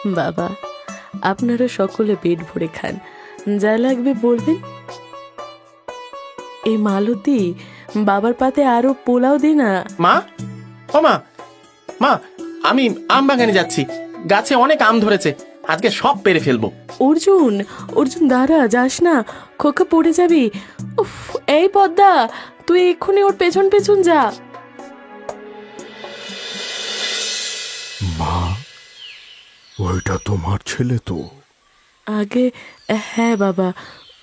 বাবা, আপনারা সকলে পেট ভরে খান, যা লাগবে বলবেন। এই মালতী, বাবার পাতে আরো পোলাও দে না। মা, ও মা, মা, আমি আম বাগানে যাচ্ছি, গাছে অনেক আম ধরেছে, আজকে সব পেরে ফেলবো। অর্জুন, অর্জুন দাঁড়া, যাস না, খোকা পড়ে যাবি। উফ, এই পদ্মা, তুই এক্ষুনি ওর পেছন পেছন যা। মা, ওইটা তোমার ছেলে তো? আগে হ্যাঁ বাবা,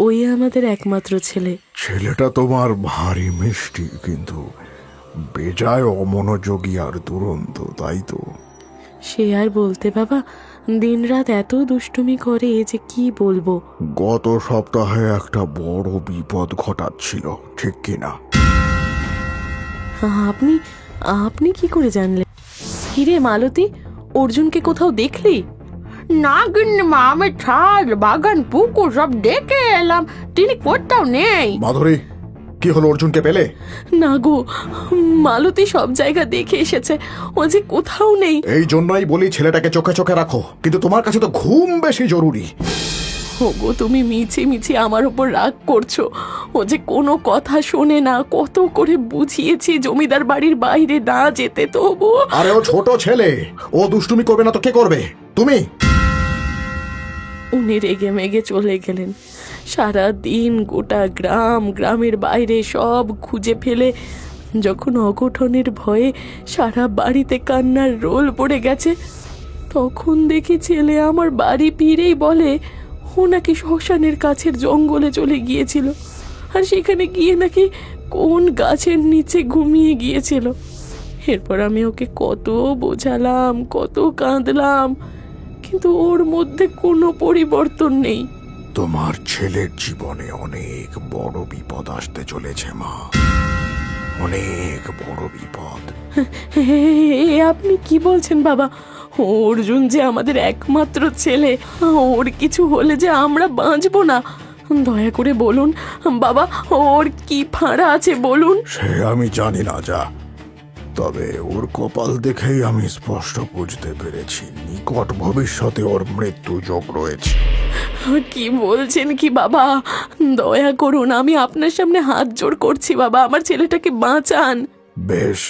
ওই আমাদের একমাত্র ছেলে। ছেলেটা তোমার ভারী মিষ্টি, কিন্তু বেজায় অমনোযোগী আর দুরন্ত, তাই তো? সে আর বলতে বাবা, দিনরাত এত দুষ্টুমি করে যে কি বলবো। গত সপ্তাহে একটা বড় বিপদ ঘটাচ্ছিল, ঠিক কিনা? আপনি আপনি কি করে জানলেন? কিরে মালতী, অর্জুনকে কোথাও দেখলি? না গিন্নিমা, আমি ছাদ বাগান পুকুর সব দেখে এলাম, তিনি কোথাও নেই। মাধুরী, কি হলো, অর্জুনকে পেলে? না গো, মালতী সব জায়গা দেখে এসেছে, ও যে কোথাও নেই। এই জন্যই বলি ছেলেটাকে চোখে চোখে রাখো, কিন্তু তোমার কাছে তো ঘুম বেশি জরুরি। ওগো, তুমি মিছি মিছি আমার উপর রাগ করছো। ও যে কোনো কথা শোনে না, কত করে বুঝিয়েছি জমিদার বাড়ির বাইরে না যেতে, তবু। আরে ও ছোট ছেলে, ও দুষ্টুমি করবে না তো কে করবে? তুমি। উনি রেগে মেগে চলে গেলেন। সারা দিন গোটা গ্রামের বাইরে সব খুঁজে ফেলে যখন অঘটনের ভয়ে সারা বাড়িতে কান্নার রোল পড়ে গেছে, তখন দেখি ছেলে আমার বাড়ি ফিরেই বলে ও নাকি শ্মশানের কাছের জঙ্গলে চলে গিয়েছিল, আর সেখানে গিয়ে নাকি কোন গাছের নিচে ঘুমিয়ে গিয়েছিল। এরপর আমি ওকে কত বোঝালাম, কত কাঁদলাম, কিন্তু ওর মধ্যে কোনো পরিবর্তন নেই। তোমার ছেলের জীবনে অনেক বড় বিপদ আসতে চলেছে মা, অনেক বড় বিপদ। আপনি কি বলছেন বাবা? অর্জুন যে আমাদের একমাত্র ছেলে, ওর কিছু হলে যে আমরা বাঁচবো না। দয়া করে বলুন বাবা, ওর কি ফাঁড়া আছে বলুন। সে আমি জানি না, যা, তবে ওর কপাল দেখেই আমি স্পষ্ট বুঝতে পেরেছি নিকট ভবিষ্যতে ওর মৃত্যু যোগ রয়েছে। কি বলছেন কি বাবা? দয়া করুন, আমি আপনার সামনে হাত জোড় করছি বাবা, আমার ছেলেটাকে বাঁচান। বেশ,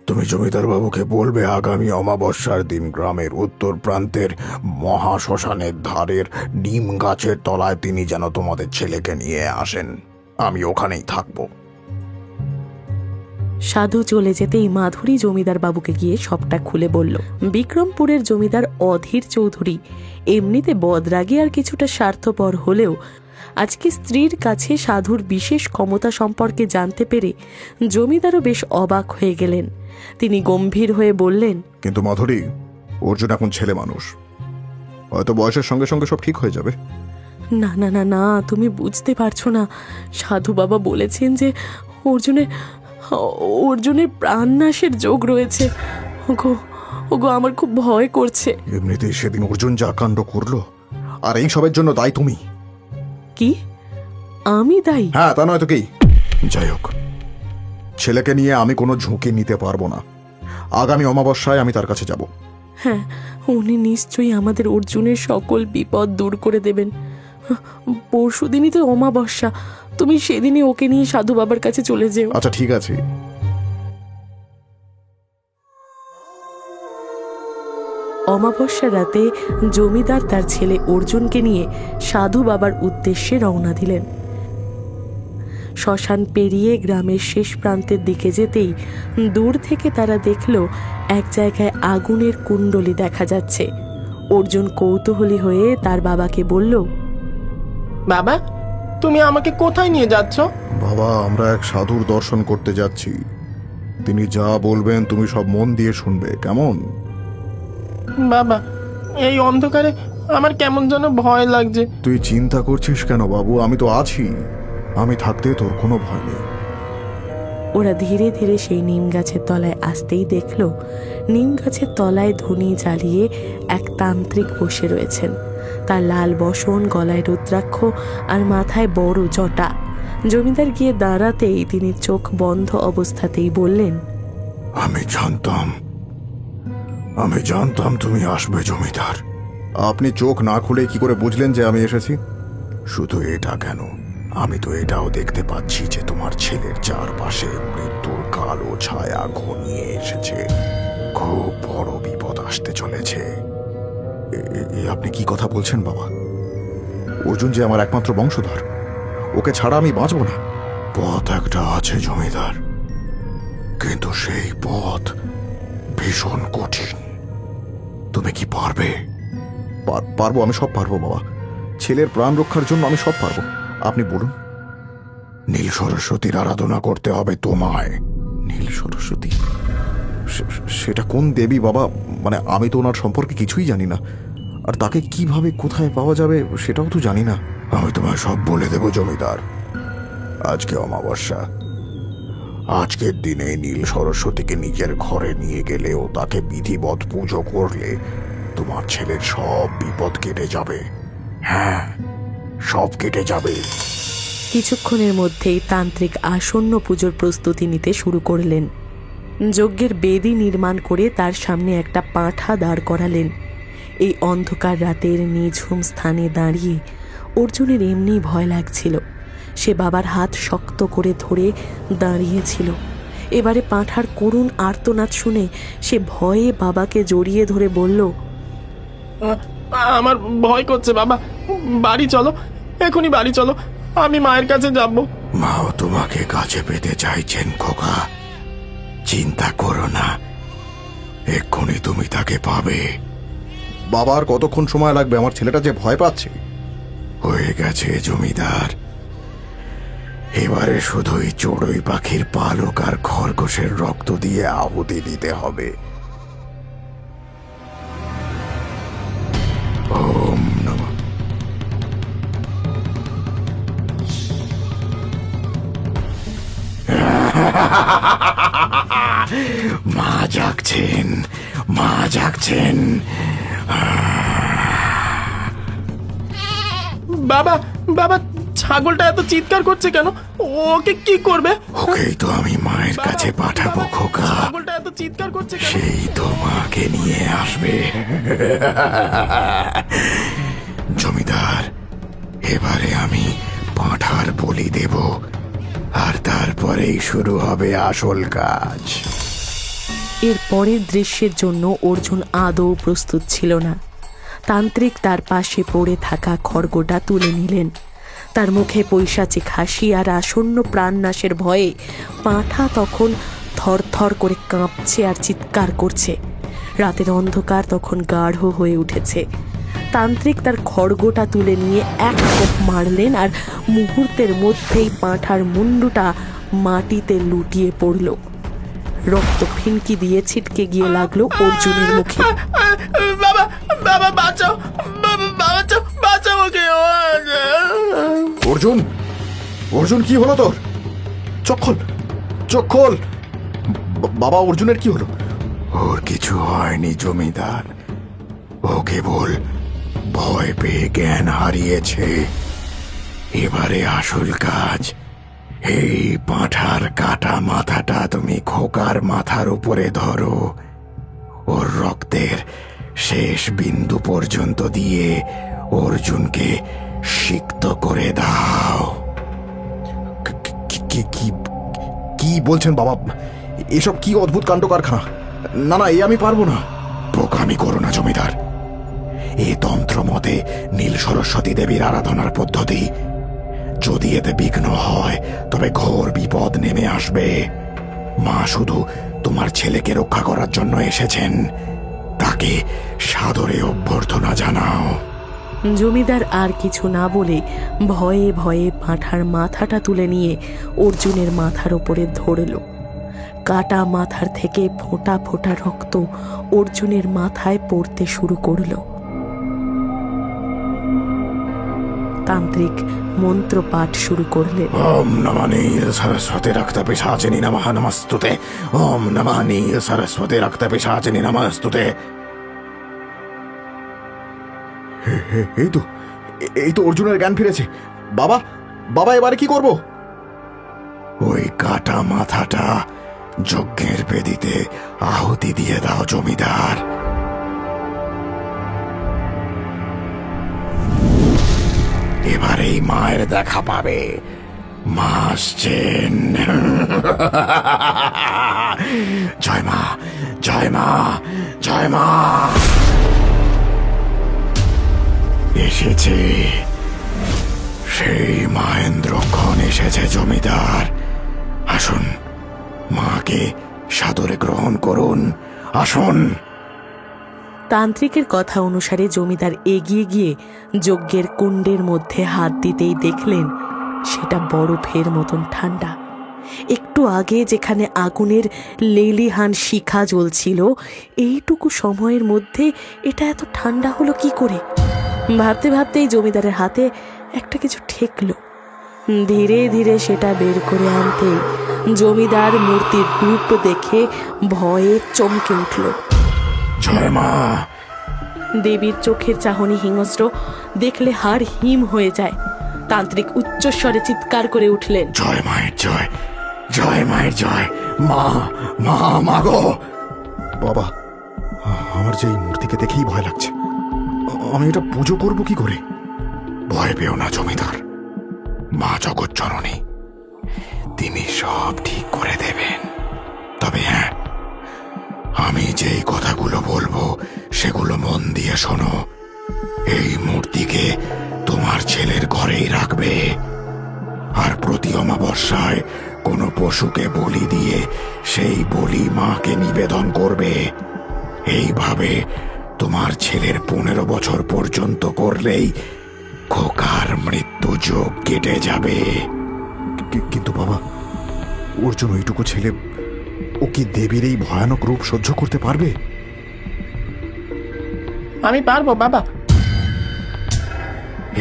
তুমি জমিদার বাবুকে বলবে আগামী অমাবস্যার দিন গ্রামের উত্তর প্রান্তের মহাশ্মশানের ধারের নিম গাছের তলায় তিনি যেন তোমাদের ছেলেকে নিয়ে আসেন, আমি ওখানেই থাকবো। সাধু চলে যেতেই মাধুরী জমিদার বাবুকে গিয়ে সবটা খুলে বলল। বিক্রমপুরের জমিদার অধীর চৌধুরী এমনিতে বদরাগী আর কিছুটা স্বার্থপর হলেও আজকে স্ত্রীর কাছে সাধুর বিশেষ ক্ষমতা সম্পর্কে জানতে পেরে জমিদারও বেশ অবাক হয়ে গেলেন। তিনি গম্ভীর হয়ে বললেন, কিন্তু মাধুরী, অর্জুন এখন ছেলে মানুষ, হয়তো বয়সের সঙ্গে সঙ্গে সব ঠিক হয়ে যাবে। না না না না, তুমি বুঝতে পারছো না। সাধু বাবা বলেছেন যে অর্জুনের প্রাণনাশের যোগ রয়েছে। ওগো ওগো, আমার খুব ভয় করছে। এমনিতেই সেদিন অর্জুন যা কাণ্ড করলো, আর এই সবের জন্য দায়ী তুমি। কি আমি দায়ী? হ্যাঁ, তা নয় তো কি। যাই হোক, ছেলেকে নিয়ে আমি কোনো ঝুঁকি নিতে পারবো না। আগামী অমাবস্যায় আমি তার কাছে যাব। হ্যাঁ, উনি নিশ্চয়ই আমাদের অর্জুনের সকল বিপদ দূর করে দেবেন। পরশুদিনই তো অমাবস্যা, তুমি সেদিনই ওকে নিয়ে সাধু বাবার কাছে চলে যেও। আচ্ছা, ঠিক আছে। অমাবস্যা রাতে জমিদার তার ছেলে অর্জুনকে নিয়ে সাধু বাবার উদ্দেশ্যে রওনা দিলেন। শ্মশান পেরিয়ে গ্রামের শেষ প্রান্তের দিকে যেতেই দূর থেকে তারা দেখল এক জায়গায় আগুনের কুণ্ডলি দেখা যাচ্ছে। অর্জুন কৌতূহলী হয়ে তার বাবাকে বলল, বাবা, তুমি আমাকে কোথায় নিয়ে যাচ্ছ? বাবা, আমরা এক সাধুর দর্শন করতে যাচ্ছি। তিনি যা বলবেন তুমি সব মন দিয়ে শুনবে, কেমন? বাবা, এই অন্ধকারে আমার কেমন যেন ভয় লাগছে। তুই চিন্তা করছিস কেন বাবু, আমি তো আছি। আমি থাকতে তোর কোনো ভয় নেই। ওরা ধীরে ধীরে সেই নিম গাছের তলায় আসতেই দেখল নিম গাছের তলায় ধুনি জ্বালিয়ে এক তান্ত্রিক বসে রয়েছেন। তার লাল বসন, গলায় রুদ্রাক্ষ আর মাথায় বড় জটা। জমিদার গিয়ে দাঁড়াতেই তিনি চোখ বন্ধ অবস্থাতেই বললেন, আমি জানতাম তুমি আসবে জমিদার। আপনি চোখ না খুলে কি করে বুঝলেন যে আমি এসেছি? শুধু এটা কেন, আমি তো এটাও দেখতে পাচ্ছি যে তোমার ছেলের চারপাশে মৃত্যুর কালো ছায়া ঘনিয়ে এসেছে। খুব বড় বিপদ আসতে চলেছে। আপনি কি কথা বলছেন বাবা? অর্জুন যে আমার একমাত্র বংশধর, ওকে ছাড়া আমি বাঁচব না। পথ একটা আছে জমিদার, কিন্তু সেই পথ ভীষণ কঠিন। তুমি কি পারবে? পারবো, আমি সব পারবো বাবা। ছেলের প্রাণ রক্ষার জন্য আমি সব পারবো। আপনি বলুন। নীল সরস্বতীর আরাধনা করতে হবে তোমায়। নীল সরস্বতী? সেটা কোন দেবী বাবা? মানে আমি তো ওনার সম্পর্কে কিছুই জানি না, আর তাকে কিভাবে কোথায় পাওয়া যাবে সেটাও তো জানি না। আমি তোমায় সব বলে দেব জমিদার। আজকে অমাবস্যা, আজকের দিনে নীল সরস্বতীকে নিজের ঘরে নিয়ে গেলে ও তাকে বিধিবৎ পুজো করলে তোমার ছেলের সব বিপদ কেটে যাবে। হ্যাঁ, সব কেটে যাবে। কিছুক্ষণের মধ্যেই তান্ত্রিক আসন্ন পুজোর প্রস্তুতি নিতে শুরু করলেন। যজ্ঞের বেদি নির্মাণ করে তার সামনে একটা পাঁঠা দাঁড় করালেন। এই অন্ধকার রাতের নিঝুম স্থানে দাঁড়িয়ে অর্জুনের এমনি ভয় লাগছিল। সে বাবার হাত শক্ত করে ধরে দাঁড়িয়েছিল। এবারে পাঁঠার করুণ আর্তনাদ শুনে সে ভয়ে বাবাকে জড়িয়ে ধরে বলল, আমার ভয় করছে বাবা, বাড়ি চলো, এখনই বাড়ি চলো, আমি মায়ের কাছে যাব। মাও তোমাকে কাছে পেতে চাইছেন খোকা, চিন্তা করো না, এক্ষুনি তুমি তাকে পাবে। বাবার কতক্ষণ সময় লাগবে? আমার ছেলেটা যে ভয় পাচ্ছে। হয়ে গেছে জমিদার, এবারে শুধুই চড়ুই পাখির পালক আর খরগোশের রক্ত দিয়ে আহুতি দিতে হবে। ওম নমঃ। মা জাগছেন, মা জাগছেন। বাবা, বাবা, ছাগলটা এত চিৎকার করছে কেন? ওকে কি করবে? ওকেই তো আমি মায়ের কাছে পাঠাবো খোকা। ছাগলটা এত চিৎকার করছে কেন? সেই তো মাকে নিয়ে আসবে। জমিদার, এবারে আমি পাঁঠার বলি দেব, আর তারপরেই শুরু হবে আসল কাজ। এর পরের দৃশ্যের জন্য অর্জুন আদৌ প্রস্তুত ছিল না। তান্ত্রিক তার পাশে পড়ে থাকা খড়গটা তুলে নিলেন। তার মুখে পৈশাচিক হাসি আর আসন্ন প্রাণনাশের ভয়ে পাঁঠা তখন থরথর করে কাঁপছে আর চিৎকার করছে। রাতের অন্ধকার তখন গাঢ় হয়ে উঠেছে। তান্ত্রিক তার খড়গটা তুলে নিয়ে এক কোপ মারলেন, আর মুহূর্তের মধ্যেই পাঁঠার মুন্ডুটা মাটিতে লুটিয়ে পড়ল। রক্ত ফিনকি দিয়ে ছিটকে গিয়ে লাগলো অর্জুনের মুখে। বাবা, বাবা বাঁচাও, বাবা বাঁচাও, বাঁচাও ওকে। অর্জুন, অর্জুন কি হলো তোর? চোখ খোল, চোখ খোল। বাবা, অর্জুনের কি হলো? ওর কিছু হয়নি জমিদার, ও কেবল ভয় পেয়ে জ্ঞান হারিয়েছে। এবারে আসল কাজ, এই পাঁঠার কাটা মাথাটা তুমি খোকার মাথার উপরে ধরো। ওর রক্তের শেষ বিন্দু পর্যন্ত দিয়ে অর্জুনকে সিক্ত করে দাও। কি বলছেন বাবা? এসব কি অদ্ভুত কাণ্ড কারখানা? না না, এ আমি পারবো না। বোকামি করো না জমিদার, এ তন্ত্র মতে নীল সরস্বতী দেবীর আরাধনার পদ্ধতি। যদি এতে বিঘ্ন হয় তবে ঘোর বিপদ নেমে আসবে। মা শুধু তোমার ছেলেকে রক্ষা করার জন্য এসেছেন, তাকে সাদরে অভ্যর্থনা জানাও। জমিদার আর কিছু না বলে ভয়ে ভয়ে পাঁঠার মাথাটা তুলে নিয়ে অর্জুনের মাথার ওপরে ধরল। কাটা মাথার থেকে ফোঁটা ফোঁটা রক্ত অর্জুনের মাথায় পড়তে শুরু করলো। তান্ত্রিক মন্ত্র পাঠ শুরু করলেন। ওম নমঃ নীল সরস্বতী রক্ত পিশাচিনী নমঃ নমস্তুতে। ওম নমঃ নীল সরস্বতী রক্ত পিশাচিনী নমস্তুতে। এই তো অর্জুনের জ্ঞান ফিরেছে। বাবা, বাবা এবারে কি করব? ওই কাটা মাথাটা যজ্ঞের বেদিতে আহুতি দিয়ে দাও জমিদার। এবার এই মায়ের দেখা পাবে। মা আসছেন। জয় মা, জয় মা, জয় মা। এসেছে সেই মহেন্দ্রক্ষণ, এসেছে জমিদার। আসুন, মাকে সাদরে গ্রহণ করুন, আসুন। তান্ত্রিকের কথা অনুসারে জমিদার এগিয়ে গিয়ে যজ্ঞের কুণ্ডের মধ্যে হাত দিতেই দেখলেন সেটা বরফের মতন ঠান্ডা। একটু আগে যেখানে আগুনের লেলিহান শিখা জ্বলছিল, এইটুকু সময়ের মধ্যে এটা এত ঠান্ডা হলো কি করে? ভাবতে ভাবতেই জমিদারের হাতে একটা কিছু ঠেকলো। ধীরে ধীরে সেটা বের করে আনতে জমিদার মূর্তির রূপ দেখে ভয়ে চমকে উঠল। জয় মা। দেবীর চোখের চাহনি হিংস্র, দেখলে হাড় হিম হয়ে যায়। তান্ত্রিক উচ্চস্বরে চিৎকার করে উঠলেন, জয় মায়ের জয়, জয় মায়ের জয়। মা, মা, মা গো। বাবা, আমার যে এই মূর্তিকে দেখেই ভয় লাগছে। আমি এটা পুজো করব কি করে? ভয় পেও না জমিদার, মা জগৎ জননী, তিনি সব ঠিক করে দেবেন। তবে হ্যাঁ, আমি যেই কথাগুলো বলবো সেগুলো মন দিয়ে শোনো। এই মূর্তিকে তোমার ছেলের ঘরেই রাখবে, আর প্রতি অমাবস্যায় কোনো পশুকে বলি দিয়ে সেই বলি মাকে নিবেদন করবে। এইভাবে তোমার ছেলের 15 বছর পর্যন্ত করলেই খোকার মৃত্যু যোগ কেটে যাবে। কিন্তু বাবা, অর্জুন ওইটুকু ছেলে, ও কি দেবীর এই ভয়ানক রূপ সহ্য করতে পারবে? আমি পারবো বাবা।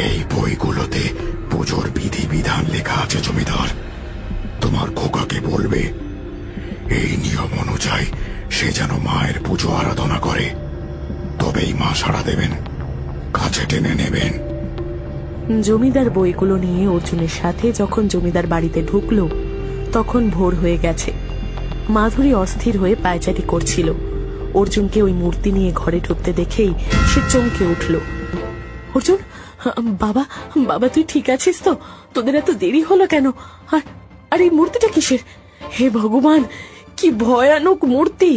এই বইগুলোতে পুজোর বিধি বিধান লেখা আছে জমিদার। তোমার খোকাকে বলবে এই নিয়ম অনুযায়ী সে যেন মায়ের পুজো আরাধনা করে, তবেই মা সাড়া দেবেন, কাছে টেনে নেবেন। জমিদার বইগুলো নিয়ে অর্জুনের সাথে যখন জমিদার বাড়িতে ঢুকলো, তখন ভোর হয়ে গেছে। মাধুরী অস্থির হয়ে পায়চারি করছিল। অর্জুনকে ওই মূর্তি নিয়ে ঘরে ঢুকতে দেখেই সে চমকে উঠল। অর্জুন, বাবা, বাবা তুই ঠিক আছিস তো? তোদের এত দেরি হলো কেন? আর এই মূর্তিটা কিসের? হে ভগবান, কি ভয়ানক মূর্তি!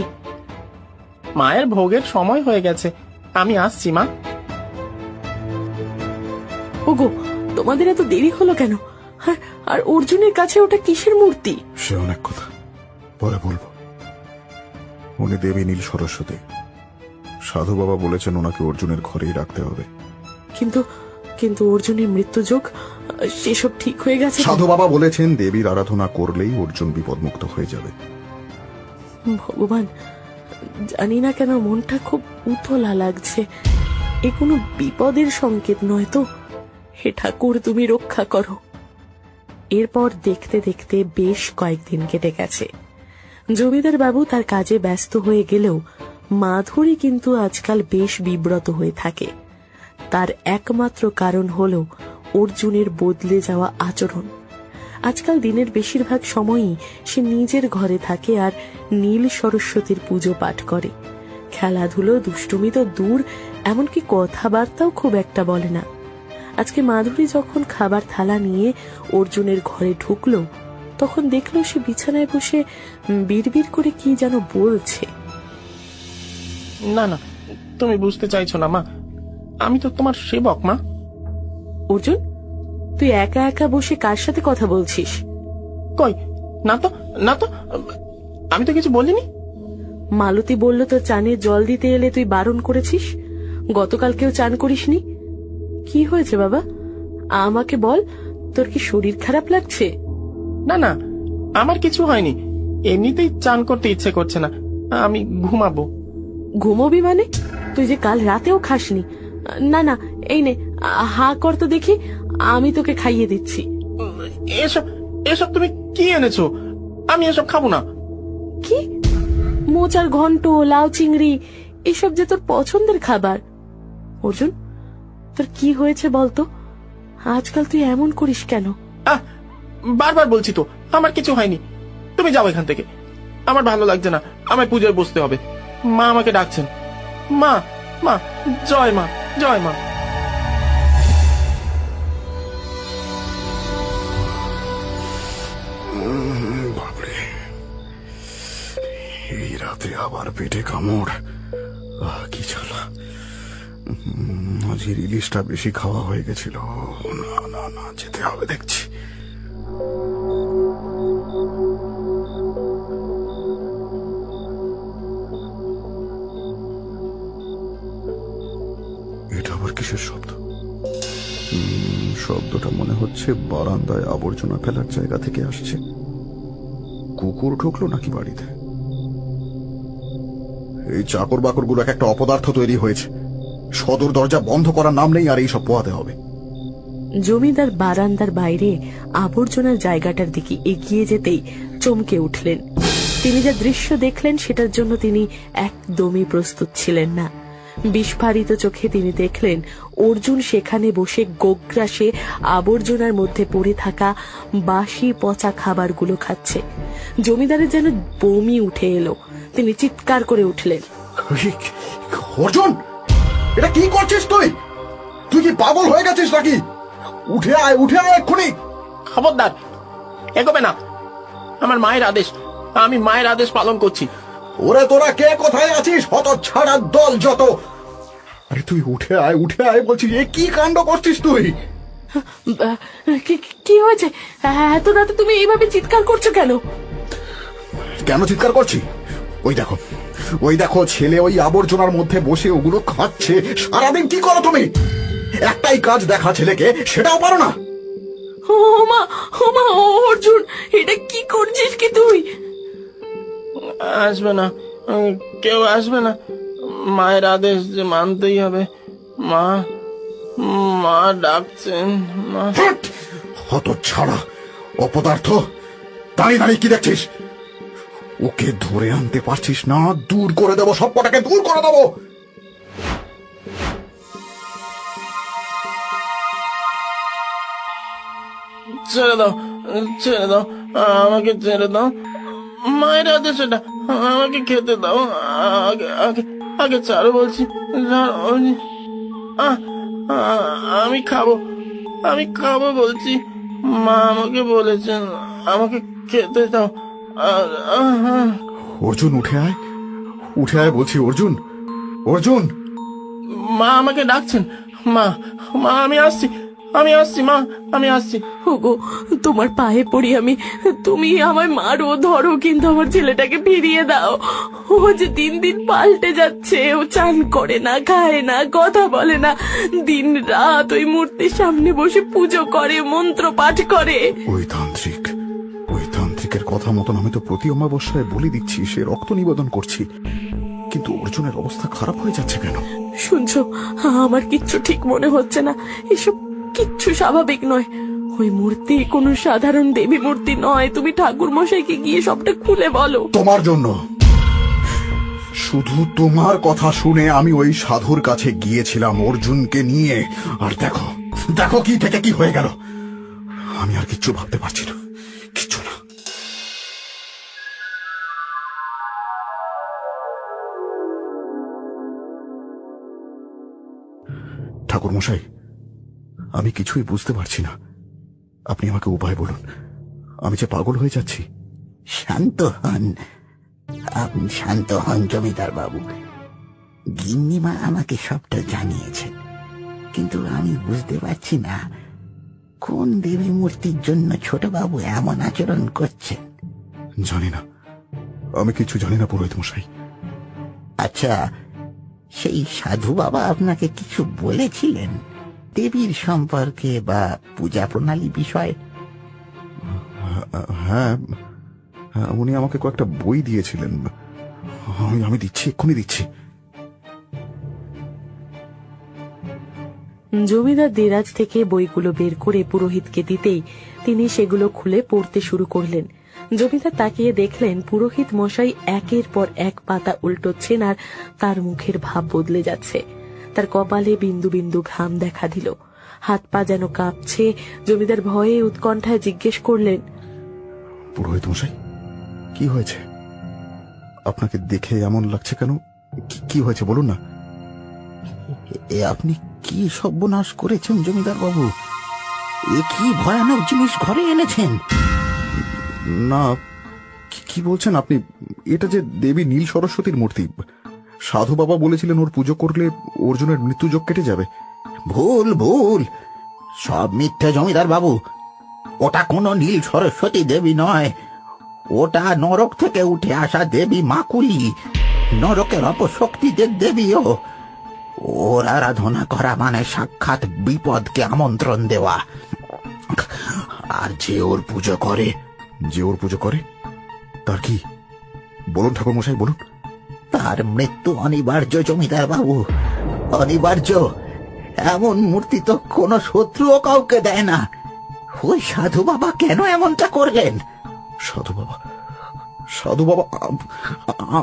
মায়ের ভোগের সময় হয়ে গেছে, আমি আসছি মা। ওগো, তোমাদের এত দেরি হলো কেন? আর অর্জুনের কাছে ওটা কিসের মূর্তি? সে অনেক কথা পরে বলবো। উনি দেবী নীল সরস্বতী। সাধু বাবা বলেছেন ওনাকে অর্জুনের ঘরেই রাখতে হবে। কিন্তু কিন্তু অর্জুনের মৃত্যুযোগ, সেসব ঠিক হয়ে গেছে? সাধু বাবা বলেছেন দেবীর আরাধনা করলেই অর্জুন বিপদমুক্ত হয়ে যাবে। ভগবান, জানি না কেন মনটা খুব উতলা লাগছে। এ কোনো বিপদের সংকেত নয় তো? হে ঠাকুর, তুমি রক্ষা করো। এরপর দেখতে দেখতে বেশ কয়েকদিন কেটে গেছে। জমিদার বাবু তার কাজে ব্যস্ত হয়ে গেলেও মাধুরী কিন্তু আজকাল বেশ বিব্রত হয়ে থাকে। তার একমাত্র কারণ হলো অর্জুনের বদলে যাওয়া আচরণ। আজকাল দিনের বেশিরভাগ সময়ই সে নিজের ঘরে থাকে আর নীল সরস্বতীর পুজো পাঠ করে। খেলাধুলো, দুষ্টুমি তো দূর, এমনকি কথাবার্তাও খুব একটা বলে না। আজকে মাধুরী যখন খাবার থালা নিয়ে অর্জুনের ঘরে ঢুকলো, তখন দেখলো সে বিছানায় বসে বিড়বিড় করে কি যেন বলছে। না না, তুমি বুঝতে চাইছো না মা, আমি তো তোমার সেবক মা। অর্জুন, তুই একা একা বসে কার সাথে কথা বলছিস? কই, না তো, না তো, আমি তো কিছু বলিনি। মালতী বলল তো চানে জল দিতে এলে তুই বারণ করেছিস। গতকালকেও চান করিসনি। কি হয়েছে বাবা, আমাকে বল, তোর কি শরীর খারাপ লাগছে? না না, আমার কিছু হয়নি, এমনিতেই চান করতে ইচ্ছে করছে না, আমি ঘুমাবো। ঘুমোবি মানে? তুই যে কাল রাতেও খাসনি। না না, এই নে, হা কর তো দেখি, আমি তোকে খাইয়ে দিচ্ছি। এসব এসব তুমি কি এনেছো? আমি এসব খাবো না। কি? মোচার ঘন্ট, লাউ চিংড়ি, এসব যে তোর পছন্দের খাবার। অর্জুন, তোর কি হয়েছে বলতো? আজকাল তুই এমন করিস কেন? বারবার বলছি তো আমার কিছু হয়নি, তুমি যাও এখান থেকে। আমার ভালো লাগছে না, আমায় পূজায় বসতে হবে। মা আমাকে ডাকছেন। মা, মা, জয় মা, জয় মা। রাতে আবার পেটে কামড়, কি জ্বালা। আজকের ইলিশটা বেশি খাওয়া হয়ে গেছিল। না না না, যেতে হবে দেখছি। এটা আবার কিসের শব্দ? শব্দটা মনে হচ্ছে বারান্দায় আবর্জনা ফেলার জায়গা থেকে আসছে। কুকুর ঢুকলো নাকি বাড়িতে? এই চাকর বাকর গুলো একটা অপদার্থ তৈরি হয়েছে। সদর দরজা বন্ধ করার নাম নেই, আর এই সব পোয়াতে হবে। জমিদার বারান্দার বাইরে আবর্জনার জায়গাটার দিকে এগিয়ে যেতেই চমকে উঠলেন। তিনি যা দৃশ্য দেখলেন সেটার জন্য তিনি একদমই প্রস্তুত ছিলেন না। বিস্ফারিত চোখে তিনি দেখলেন অর্জুন সেখানে বসে গোগ্রাসে আবর্জনার মধ্যে পড়ে থাকা বাসি পচা খাবারগুলো খাচ্ছে। জমিদারের যেন বমি উঠে এলো। তিনি চিৎকার করে উঠলেন, অর্জুন, এটা কি করছিস তুই? তুই কি পাগল হয়ে গেছিস নাকি? উঠে আয়, উঠে আয় এক্ষুনি। খবরদার, এগোবে না। আমার মায়ের আদেশ, আমি মায়ের আদেশ পালন করছি। ওরে তোরা কে কোথায় আছিস? হতচ্ছাড়ার দল যত! আরে তুই উঠে আয়, উঠে আয় বলছিস। এ কি কাণ্ড করছিস তুই? কি হয়েছে? এত রাতে তুমি এইভাবে চিৎকার করছো কেন? কেন চিৎকার করছি? ওই দেখো, ওই দেখো, ছেলে ওই আবর্জনার মধ্যে বসে ওগুলো খাচ্ছে। সারাদিন কি করো তুমি? একটাই কাজ দেখা ছেলেকে, সেটাও পারো না। ওমা ওমা, অর্জুন, এটা কি করছিস কি তুই? আসবে না, কেউ আসবে না। মায়ের আদেশ যে মানতেই হবে। মা মা ডাকছেন। মা। হতচ্ছাড়া অপদার্থ, দাঁড়িয়ে দাঁড়িয়ে কি দেখছিস? ওকে ধরে আনতে পারছিস না? দূর করে দেবো, সব কটাকে দূর করে দেবো। ছেড়ে দাও, ছেড়ে দাও, আমাকে ছেড়ে দাও। মায়ের আদেশ এটা, আমাকে খেতে দাও। আগে আগে আগে ছাড়ো বলছি। আমি খাবো, আমি খাবো বলছি। মা আমাকে বলেছেন আমাকে খেতে দাও। অর্জুন উঠে আয়, উঠে আয় বলছি। অর্জুন, অর্জুন। মা আমাকে ডাকছেন। মা মা, আমি আসছি, আমি আসছি। মা, আমি আসছি। ওগো, তোমার পায়ে পড়ি আমি, তুমি আমায় মারো, ধরো, কিন্তু আমার ছেলেটাকে ফিরিয়ে দাও। ও যে দিন দিন পাল্টে যাচ্ছে। ও চান করে না, খায় না, কথা বলে না, দিন রাত ওই মূর্তির সামনে বসে পুজো করে, মন্ত্র পাঠ করে। ওই তান্ত্রিকের কথা মতন আমি তো প্রতি অমাবস্যায় বলি দিচ্ছি, সে রক্ত নিবেদন করছি, কিন্তু অর্জুনের অবস্থা খারাপ হয়ে যাচ্ছে কেন? শুনছো, আমার কিচ্ছু ঠিক মনে হচ্ছে না। এসব কিচ্ছু স্বাভাবিক নয়। ওই মূর্তি কোনো সাধারণ দেবী মূর্তি নয়। তুমি ঠাকুর মশাইকে গিয়ে সবটা খুলে বলো। তোমার জন্য, শুধু তোমার কথা শুনে আমি ওই সাধুর কাছে গিয়েছিলাম অর্জুনকে নিয়ে, আর দেখো দেখো কি থেকে কি হয়ে গেল। আমি আর কিচ্ছু ভাবতে পারছি না, কিচ্ছু না। ঠাকুর মশাই, আমি কিছুই বুঝতে পারছি না। আপনি আমাকে উপায় বলুন, আমি যে পাগল হয়ে যাচ্ছি। শান্ত হন, আপনি শান্ত হন জমিদার বাবু। গিন্নিমা আমাকে সবটা জানিয়েছেন, কিন্তু আমি বুঝতে পারছি না কোন দেবী মূর্তির জন্য ছোট বাবু এমন আচরণ করছেন। জানি না, আমি কিছু জানি না পুরোহিত মশাই। আচ্ছা, সেই সাধু বাবা আপনাকে কিছু বলেছিলেন দেবীর সম্পর্কে বা পূজা প্রণালী বিষয়ে? হ্যাঁ, উনি আমাকে কয়েকটা বই দিয়েছিলেন। আমি দিচ্ছি, এক্ষুনি দিচ্ছি। জমিদার দেরাজ থেকে বইগুলো বের করে পুরোহিতকে দিতেই তিনি সেগুলো খুলে পড়তে শুরু করলেন। জমিদার তাকিয়ে দেখলেন পুরোহিত মশাই একের পর এক পাতা উল্টোচ্ছেন, আর তার মুখের ভাব বদলে যাচ্ছে। তার কপালে বিন্দু বিন্দু ঘাম দেখা দিল, হাত পা যেন কাঁপছে। জমিদার ভয়ে উৎকণ্ঠায় জিজ্ঞেস করলেন, পুরোহিত মশাই, কি হয়েছে? আপনাকে দেখে এমন লাগছে কেন? কি হয়েছে বলুন না। এ আপনি কি সর্বনাশ করেছেন জমিদার বাবু? এ কি ভয়ানক জিনিস ঘরে এনেছেন? না, কি বলছেন আপনি? এটা যে দেবী নীল সরস্বতীর মূর্তি। সাধু বাবা বলেছিলেন ওর পুজো করলে অর্জুনের মৃত্যুযোগ কেটে যাবে। ভুল ভুল, সব মিথ্যে জমিদার বাবু। ওটা কোনো নীল সরস্বতী দেবী নয়, ওটা নরক থেকে উঠে আসা দেবী মাকুলি, নরকের অপশক্তিদের দেবীও। ওর আরাধনা করা মানে সাক্ষাৎ বিপদকে আমন্ত্রণ দেওয়া। আর যে ওর পুজো করে, যে ওর পুজো করে তার কি? বলুন ঠাকুর মশাই, বলুন। তার মৃত্যু অনিবার্য জমিদার বাবু, অনিবার্য। এমন মূর্তি তো কোনো শত্রুও কাউকে দেয় না। ওই সাধু বাবা কেন এমনটা করলেন? সাধু বাবা, সাধু বাবা,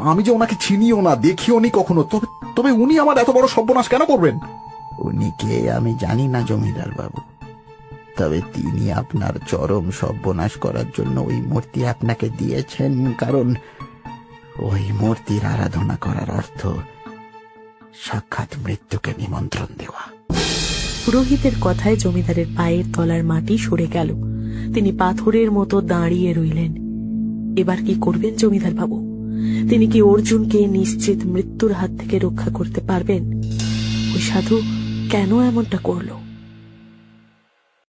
আমি যে ওনাকে চিনিও না, দেখিও নি কখনো, তবে তবে উনি আমার এত বড় সর্বনাশ কেন করবেন? উনি কে আমি জানি না জমিদার বাবু, তবে তিনি আপনার চরম সর্বনাশ করার জন্য ওই মূর্তি আপনাকে দিয়েছেন। কারণ ওই মূর্তির আরাধনা করার অর্থ সাক্ষাৎ মৃত্যুকে নিমন্ত্রণ দেওয়া। পুরোহিতের কথায় জমিদারের পায়ের তলার মাটি সরে গেল। তিনি পাথরের মতো দাঁড়িয়ে রইলেন। এবার কি করবেন জমিদার বাবু? তিনি কি অর্জুনকে নিশ্চিত মৃত্যুর হাত থেকে রক্ষা করতে পারবেন? ওই সাধু কেন এমনটা করলো?